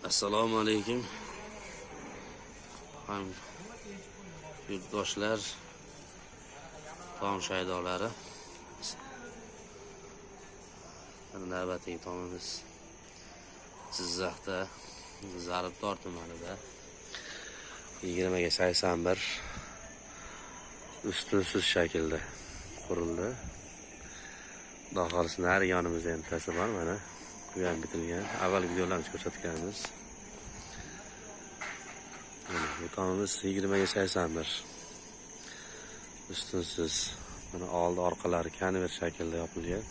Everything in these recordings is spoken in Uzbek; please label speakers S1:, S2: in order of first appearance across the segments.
S1: Assalomu alaykum. Ham yurtdoshlar, tomoshabinlari. Navbatdagi tomimiz Jizzaxda, Zaribdor tumanida 20/81 ustunsiz shaklda qurildi. Daholisini har yonimizda ham tasa bor, mana bu ham bitilgan. Avval videolarni ko'rsatganmiz. Bu tomimiz 20/81 ustunsiz. Mana oldi orqalari konvert shaklda yopilgan.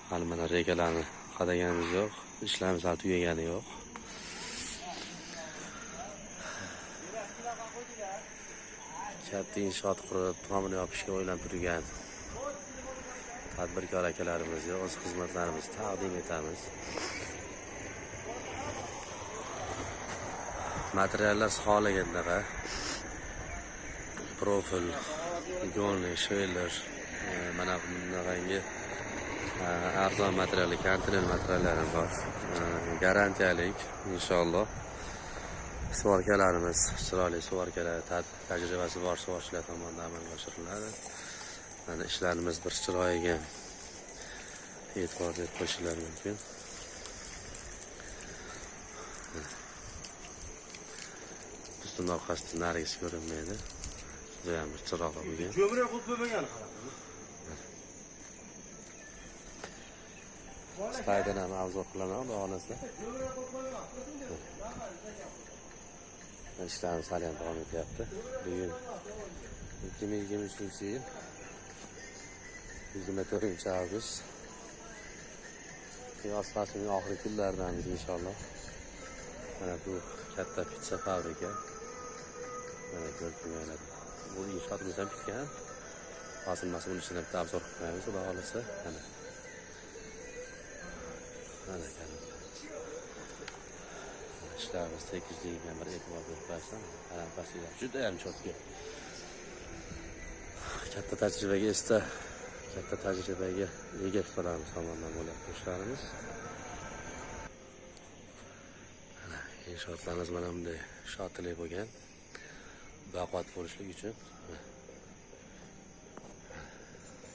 S1: Hali mana regalarni qadaganimiz yo'q, ishlarimiz hali tugagani yo'q. Katta inshoot qurib, tomini yopishga o'ylab turgan tadbirkor akalarimizga o'z xizmatlarimizni taqdim etamiz. Materiallar xohlagandaqa profil, gonni, sheyler, mana bunaqangi arzon materialli, kontener materiallarim bor. Garantiyalik inshaalloh. Suvarkalarimiz, chiroyli suvarkalar, tajribasi bor suvarchilar tomonidan amalga oshiriladi. Mana ishlarimiz bir chiroyiga e'tibor berib qo'yishlar mumkin. Ustun orqasidan narigisi ko'rinmaydi. Juda ham chiroyli bo'lgan.
S2: Ko'mir qo'yib qo'ymagan qarang.
S1: Staydan ham avzor qilaman, xohlasizlar. İşlerimiz halen devam etyapti. Bugün 2023-yil 24-avgust. Yoz faslining oxirgi kunlaridamiz inshaalloh. Mana bu katta pitsa fabrika. Mana ko'rib bu inshootimiz ham bitgan. Hozir mana buni ichida bitta obzor qilmaymiz, xudo xolasa. Mana ishlarimiz tekisligiga bir e'tibor berib qo'yasam, pastida juda ham chotga. Katta tajribaga ega ustolarimiz tomonidan bo'lyapti ishlarimiz. Mana inshootlarimiz mana bunday shotli bo'lgan. Baquvvat bo'lishlik uchun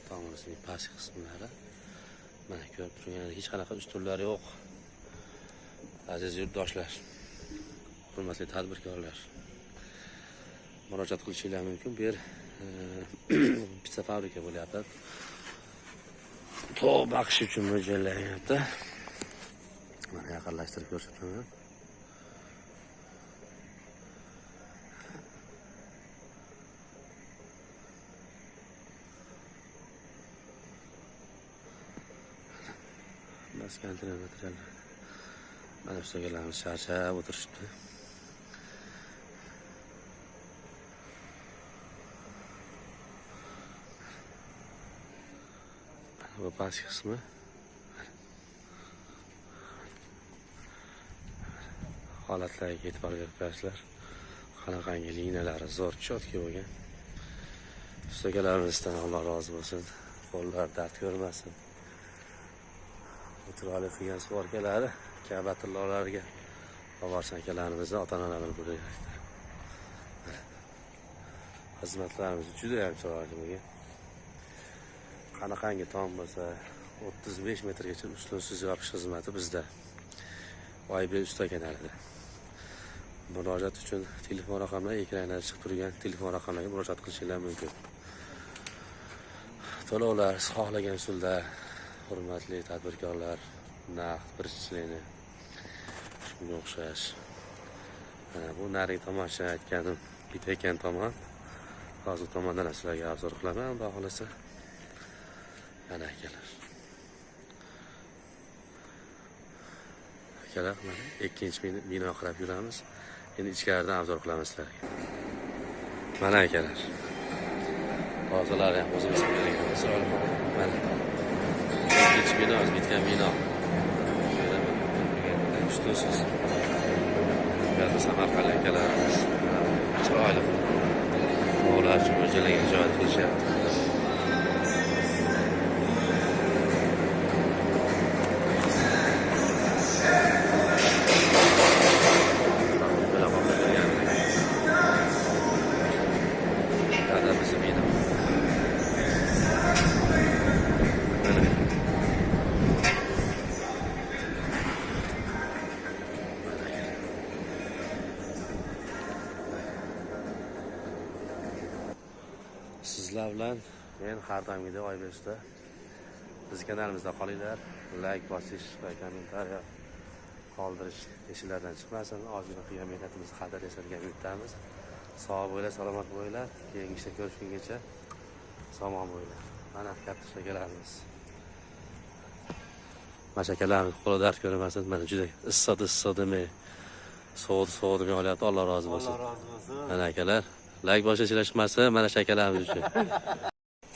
S1: tomimizning pastki qismlari mana ko'rib turganingizdek hech qanaqa ustunlar yo'q. Aziz yurtdoshlar, hurmatli tadbirkorlar, murojaat qilishingiz mumkin. Bu yer pitsa fabrika bo'lyapti. To'q baqish uchun mo'ljallanyapti. Mana yaqinlashtirib ko'rsataman. Bas kontener materiallar. Mana ustalarimiz charchab o'tirishibdi. Bu pastki qismi. Holatlarga e'tibor berib qo'yasizlar. Qanaqangi liniyalari zo'r, chotki bo'lgan. Ustalarimizdan Alloh rozi bo'lsin. Qo'llar dard ko'rmasin. Chiroyli qilgan suvarkalari kabatillolariga barcha akalarimizni ota-onalarimiz bo'laydi. Xizmatlarimiz juda ham chiroyli bo'lgan. Qanaqangi tom bo'lsa 35 metrgacha ustunsiz yopish xizmati bizda. Oybek usta kanalida. Murojaat uchun telefon raqamlari ekranda chiqib turgan telefon raqamlariga murojaat qilishingiz mumkin. To'lovlar xohlagan usulda, hurmatli tadbirkorlar, naqd birchilikni shunga o'xshash. Bu narigi tomosha aytganim bitgan tomon. Hozir tomondan sizlarga obzor qilaman, xudo xolasa. Mana akalar. Akalar, mana ikkinchi bino qarab yuramiz. Endi ichkaridan obzor qilamiz sizlarga. Mana akalar. Hozirlar ham o'zimiz qilganimiz. Mana ikkinchi bino, bitgan bino. Ustunsiz. Buyoqda Samarqand akalarimiz chiroyli ular uchun mo'ljallangan joy qilishyapti. sizlar bilan men har doimgidek Oybekda. Bizning kanalimizda qolinglar. Like bosish va kommentariya qoldirish esinglardan chiqmasin. Ozgina qilgan mehnatimizni qadrlaysan umiddamiz. Sog' bo'linglar, salomat bo'linglar. Keyingi ishda ko'rishgungacha sog'lom bo'linglar. Mana katta shakalarimiz. Mashakalarimiz qo'li dard ko'rmasin. Mana juda issiq-issiqdimi? Sovuq-sovuqdimi olyapti. Alloh rozi bo'lsin.
S2: Alloh rozi bo'lsin.
S1: Mana akalar, like boshlashlar chiqmasin. Mana shakalarimiz uchun.